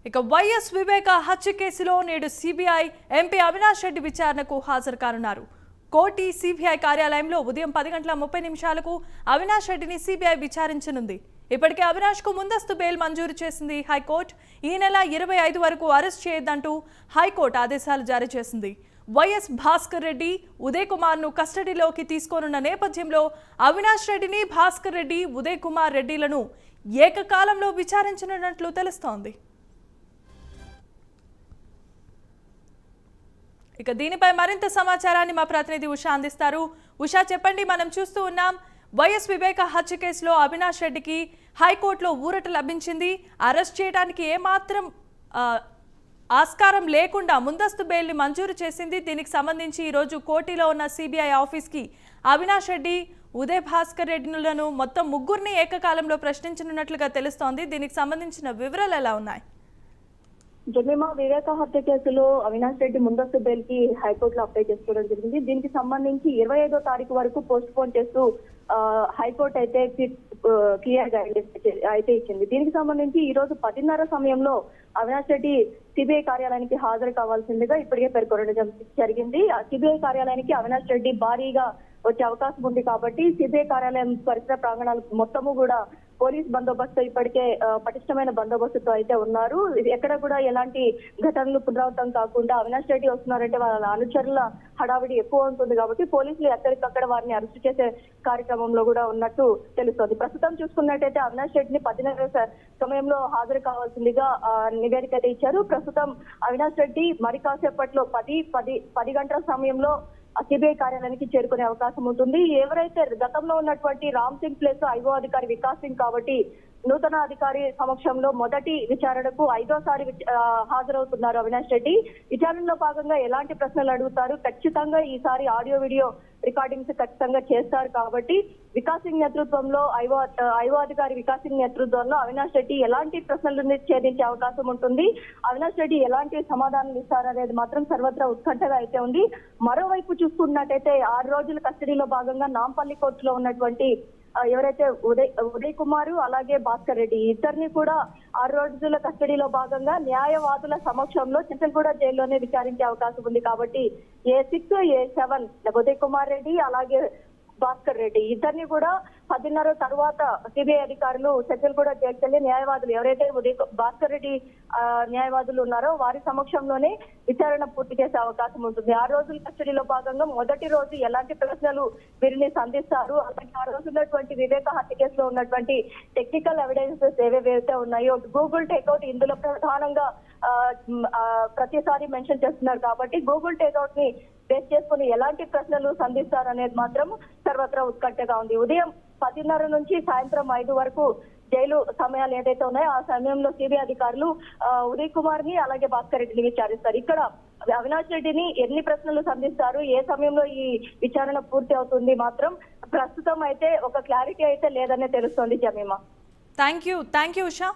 ఇక వైఎస్ వివేక హత్య కేసులో నేడు సిబిఐ ఎంపీ అవినాష్ రెడ్డి విచారణకు హాజరు కానున్నారు. కోటి సిబిఐ కార్యాలయంలో ఉదయం 10:30 అవినాష్ రెడ్డిని సిబిఐ విచారించనుంది. ఇప్పటికే అవినాష్ కు ముందస్తు బెయిల్ మంజూరు చేసింది హైకోర్టు. ఈ నెల 25 వరకు అరెస్ట్ చేయొద్దంటూ హైకోర్టు ఆదేశాలు జారీ చేసింది. వైఎస్ భాస్కర్ రెడ్డి, ఉదయ్ కుమార్ ను కస్టడీలోకి తీసుకోనున్న నేపథ్యంలో అవినాష్ రెడ్డిని, భాస్కర్ రెడ్డి, ఉదయ్ కుమార్ రెడ్డిలను ఏకకాలంలో విచారించనున్నట్లు తెలుస్తోంది. ఇక దీనిపై మరింత సమాచారాన్ని మా ప్రతినిధి ఉషా అందిస్తారు. ఉషా, చెప్పండి. మనం చూస్తూ ఉన్నాం, వైఎస్ వివేక హత్య కేసులో అవినాష్ రెడ్డికి హైకోర్టులో ఊరట లభించింది. అరెస్ట్ చేయడానికి ఏమాత్రం ఆస్కారం లేకుండా ముందస్తు బెయిల్ని మంజూరు చేసింది. దీనికి సంబంధించి ఈరోజు కోటిలో ఉన్న సిబిఐ ఆఫీస్కి అవినాష్ రెడ్డి, ఉదయ్ భాస్కర్ రెడ్డిలను మొత్తం ముగ్గురిని ఏకకాలంలో ప్రశ్నించనున్నట్లుగా తెలుస్తోంది. దీనికి సంబంధించిన వివరాలు ఎలా ఉన్నాయి? జమీమా, వివేక హత్య కేసులో అవినాష్ రెడ్డి ముందస్తు బెయిల్ కి హైకోర్టులో అప్లై చేసుకోవడం జరిగింది. దీనికి సంబంధించి 25వ తారీఖు వరకు పోస్ట్ పోన్ చేస్తూ హైకోర్టు అయితే క్లియర్ గా అయితే ఇచ్చింది. దీనికి సంబంధించి ఈ రోజు 10:30 సమయంలో అవినాష్ రెడ్డి సిబిఐ కార్యాలయానికి హాజరు కావాల్సిందిగా ఇప్పటికే పేర్కొనడం జరిగింది. సిబిఐ కార్యాలయానికి అవినాష్ రెడ్డి భారీగా వచ్చే అవకాశం ఉంది కాబట్టి సిబిఐ కార్యాలయం పరిసర ప్రాంగణాలు మొత్తము కూడా పోలీస్ బందోబస్తు ఇప్పటికే పటిష్టమైన బందోబస్తుతో అయితే ఉన్నారు. ఎక్కడ కూడా ఎలాంటి ఘటనలు పునరావృతం కాకుండా అవినాష్ రెడ్డి వస్తున్నారంటే వాళ్ళ అనుచరుల హడావిడి ఎక్కువ ఉంటుంది కాబట్టి పోలీసులు ఎక్కడికక్కడ వారిని అరెస్ట్ చేసే కార్యక్రమంలో కూడా ఉన్నట్టు తెలుస్తోంది. ప్రస్తుతం చూసుకున్నట్టయితే అవినాష్ రెడ్డిని 10:30 సమయంలో హాజరు కావాల్సిందిగా నివేదిక అయితే ఇచ్చారు. ప్రస్తుతం అవినాష్ రెడ్డి మరి కాసేపట్లో 10 గంటల సమయంలో సిబిఐ కార్యాలయానికి చేరుకునే అవకాశం ఉంటుంది. ఎవరైతే గతంలో ఉన్నటువంటి రామ్ సింగ్ ప్లేస్ ఐఓ అధికారి వికాస్ సింగ్ కాబట్టి నూతన అధికారి సమక్షంలో మొదటి విచారణకు 5వసారి హాజరవుతున్నారు అవినాష్ రెడ్డి. విచారణలో భాగంగా ఎలాంటి ప్రశ్నలు అడుగుతారు, ఖచ్చితంగా ఈసారి ఆడియో వీడియో రికార్డింగ్స్ ఖచ్చితంగా చేస్తారు కాబట్టి వికాస్ సింగ్ నేతృత్వంలో ఐఓ అధికారి వికాస్ సింగ్ నేతృత్వంలో అవినాష్ రెడ్డి ఎలాంటి ప్రశ్నలను ఛేదించే అవకాశం ఉంటుంది, అవినాష్ రెడ్డి ఎలాంటి సమాధానాలు ఇస్తారనేది మాత్రం సర్వత్రా ఉత్కంఠగా అయితే ఉంది. మరోవైపు చూసుకున్నట్టయితే 6 రోజుల కస్టడీలో భాగంగా నాంపల్లి కోర్టులో ఉన్నటువంటి ఎవరైతే ఉదయ్ కుమార్ అలాగే భాస్కర్ రెడ్డి ఇద్దరిని కూడా 6 రోజుల కస్టడీలో భాగంగా న్యాయవాదుల సమక్షంలో చింతలగూడ జైల్లోనే విచారించే అవకాశం ఉంది కాబట్టి A6, A7 ఉదయ్ కుమార్ రెడ్డి అలాగే భాస్కర్ రెడ్డి ఇద్దరిని కూడా 10:30 తర్వాత సిబిఐ అధికారులు చింతలగూడ జైలుకెళ్లి న్యాయవాదులు ఎవరైతే భాస్కర్ రెడ్డి న్యాయవాదులు ఉన్నారో వారి సమక్షంలోనే విచారణ పూర్తి చేసే అవకాశం ఉంటుంది. 6 రోజుల కస్టడీలో భాగంగా మొదటి రోజు ఎలాంటి ప్రశ్నలు వీరిని సంధిస్తారు, అలాగే ఆ రోజు ఉన్నటువంటి వివేక హత్య కేసులో ఉన్నటువంటి టెక్నికల్ ఎవిడెన్సెస్ ఏవేవైతే ఉన్నాయో గూగుల్ టేక్అవుట్ ఇందులో ప్రధానంగా ప్రతిసారి మెన్షన్ చేస్తున్నారు కాబట్టి గూగుల్ టేక్అవుట్ ని బేస్ చేసుకుని ఎలాంటి ప్రశ్నలు సంధిస్తారు అనేది మాత్రం సర్వత్రా ఉత్కంఠగా ఉంది. ఉదయం 10:30 నుంచి సాయంత్రం 5 వరకు జైలు సమయాలు ఏదైతే ఉన్నాయో ఆ సమయంలో సిబిఐ అధికారులు ఉదయ్ కుమార్ ని అలాగే భాస్కర్ రెడ్డిని విచారిస్తారు. ఇక్కడ అవినాష్ రెడ్డిని ఎన్ని ప్రశ్నలు సంధిస్తారు, ఏ సమయంలో ఈ విచారణ పూర్తి అవుతుంది మాత్రం ప్రస్తుతం అయితే ఒక క్లారిటీ అయితే లేదనే తెలుస్తోంది. Jemimah, thank you Usha.